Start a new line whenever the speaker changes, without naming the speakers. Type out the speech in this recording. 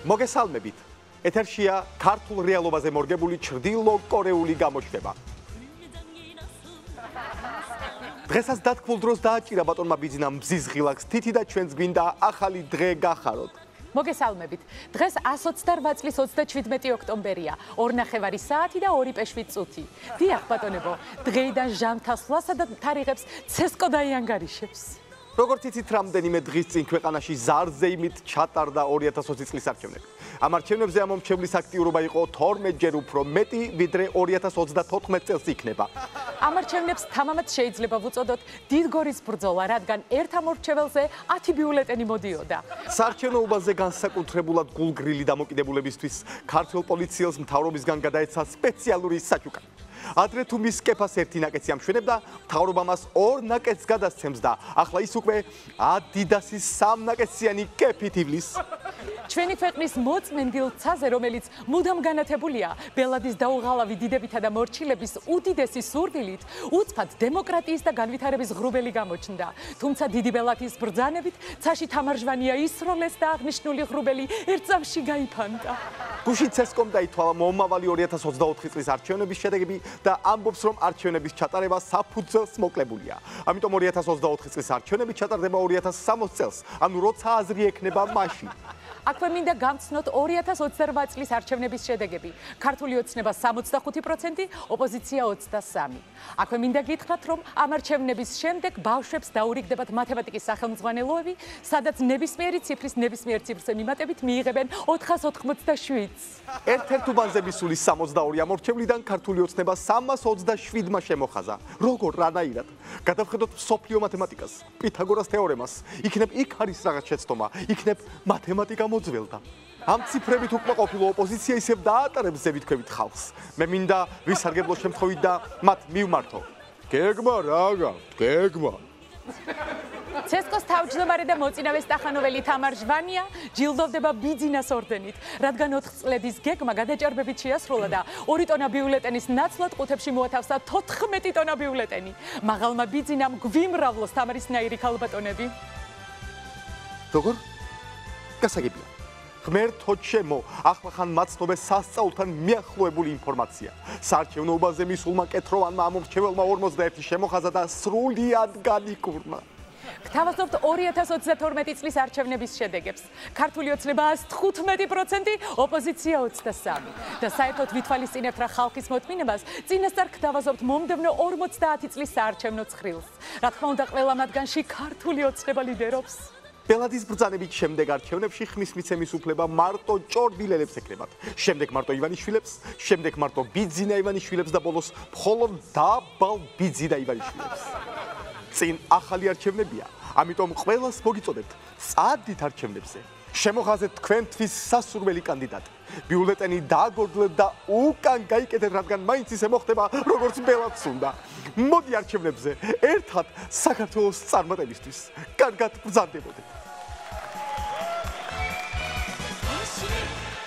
მოგესალმებით. ეთერშია ქართულ რეალობაზე მორგებული ჩრდილო კორეული გამოშვება. დღესაც დათქმულ დროს დააჭირა ბატონმა ბიძინამ მზის ღილაკს თითი და ჩვენს გვინდა ახალი დღე გახაროთ.
მოგესალმებით. დღეს 128 წლის 27 ოქტომბერია, 2:09 საათი და 2:07 წუთი. დიახ ბატონებო, დღეიდან ჟამთასვლასა და თარიღებს ცესკო დაიანგარიშებს.
როგორც იცით, რამდენიმე დღის წინ ქვეყანაში ზარზე იმით ჩატარდა 2020 წლის არჩევნები. ამ არჩევნებზე ამ მომრჩევლის აქტიურობა იყო 12-ჯერ უფრო მეტი, ვიდრე 2034 წელს იქნება.
ამ არჩევნებს თამამად შეიძლება ვუწოდოთ დიდგორის ბრძოლა, რადგან ერთ ამორჩეველზე 10 ბიულეტენი მოდიოდა.
საარჩევნო უბანზე განსაკუთრებულად გულგრილი დამოკიდებულებისთვის ქართველ პოლიციელს მთავრობისგან გადაეცა სპეციალური საჩუქარი. ადრე თუ მის კეფას ერთი ნაკეცი ამშვენებდა, მთავრობა მას 2 ნაკეთს გადასცემს და ახლა ის უკვე ადიდასის 3 ნაკეციანი კეფით ივლის.
ჩვენი ქვეყნის მოწმენდილ ცაზე, რომელიც მუდამ განათებულია ბელადის დაუღალავი დიდებითა და მორჩილების უდიდესი სურვილით, უცბად დემოკრატიის და განვითარების ღრუბელი გამოჩნდა. თუმცა დიდი ბელადის ბრძანებით ცაში თამარჟვანია ისროლეს და აღნიშნული ღრუბელი ერთ წამში გაიფანტა.
გუშინ ცესკომ დაითვალა მომავალი 2024 წლის არჩევნების შედეგები და ამბობს, რომ არჩევნების ჩატარება საფუძველს მოკლებულია. ამიტომ 2024 წლის არჩევნები ჩატარდება 2060 წელს, ანუ როცა აზრი ექნება მაშინ.
აქვე მინდა გამცნოთ 2028 წლის არჩევნების შედეგები. ქართული ოცნება 65%, ოპოზიცია 23%. აქვე მინდა გითხრათ, რომ ამ არჩევნების შემდეგ ბავშვებს დაურიგდებათ მათემატიკის სახელმძღვანელოები, სადაც ნებისმიერი ციფრის ნებისმიერ ციფრზე მიმატებით მიიღებენ 487-ს.
ერთ-ერთ უბანზე მისული 62 ამორჩევლიდან ქართული ოცნება 327-მა შემოხაზა. როგორ, რანაირად? გადავხედოთ მსოფლიო მათემატიკას, პითაგორას თეორემას. იქნებ იქ არის რაღაც შეცდომა, იქნებ მათემატიკა მოძველდა. ამ ციფრებით უკმაყოფილო ოპოზიცია ისევ დაატარებს ზევითქვევით ხალხს. მე მინდა ვისარგებლო შემთხვევით და მათ მივმართო. გეგმა რა გაქვთ, გეგმა.
ცესკოს თავმჯდომარე და მოწინავე სტახანოველი თამარ ჟვანია ჯილდოვდება ბიძინას ორდენით, რადგან 4 წლების გეგმა გადაჭარბებით შეასრულა და 2 ტონა ბიულეტენის ნაცვლად ყუთებში მოათავსა 14 ტონა ბიულეტენი. მაღალმა ბიძინამ გვიმრავლოს თამარისნაირი ქალბატონები.
როგორ? გასაგებია. ღმერთო ჩემო, ახლა ხან მაცნობე სასწაულთან მიახლოებული ინფორმაცია. საარჩევნო უბანზე მისულმა კეთროვანმა ამორჩეველმა 51 შემოხაზა და სრულიად განიკურნა.
გთავაზობთ 2032 წლის არჩევნების შედეგებს. ქართული ოცნება 115%, ოპოზიცია 23%. და საერთოდ ვითვალისწინებთ რა ხალხის მოთმინებას, წინასწარ გთავაზობთ მომდევნო 50 წლის საარჩევნო ცხრილს. რა თქმა უნდა, ყველა მათგანში ქართული ოცნება ლიდერობს.
ბელადის ბრძანებით შემდეგ არჩევნებში ხმის მიცემის უფლება მარტო ჭორბილელებს ეკნებათ. შემდეგ მარტო ივანიშვილებს, შემდეგ მარტო ბიძინა ივანიშვილებს და ბოლოს მხოლოდ დაბალ ბიძინა ივანიშვილებს. წინ ახალი არჩევნებია, ამიტომ ყველას მოგიწოდებთ, წადით არჩევნებზე. შემოხაზეთ თქვენთვის სასურველი კანდიდატი. ბიულეტენი დააგორდლეთ და უკან გაიკეთეთ, რადგან მაინც ისე მოხდება, როგორც ბელადს უნდა. მოდი არჩევნებზე, ერთად საქართველოს წარმატებისთვის. კარგად ბრძანდებოდეთ.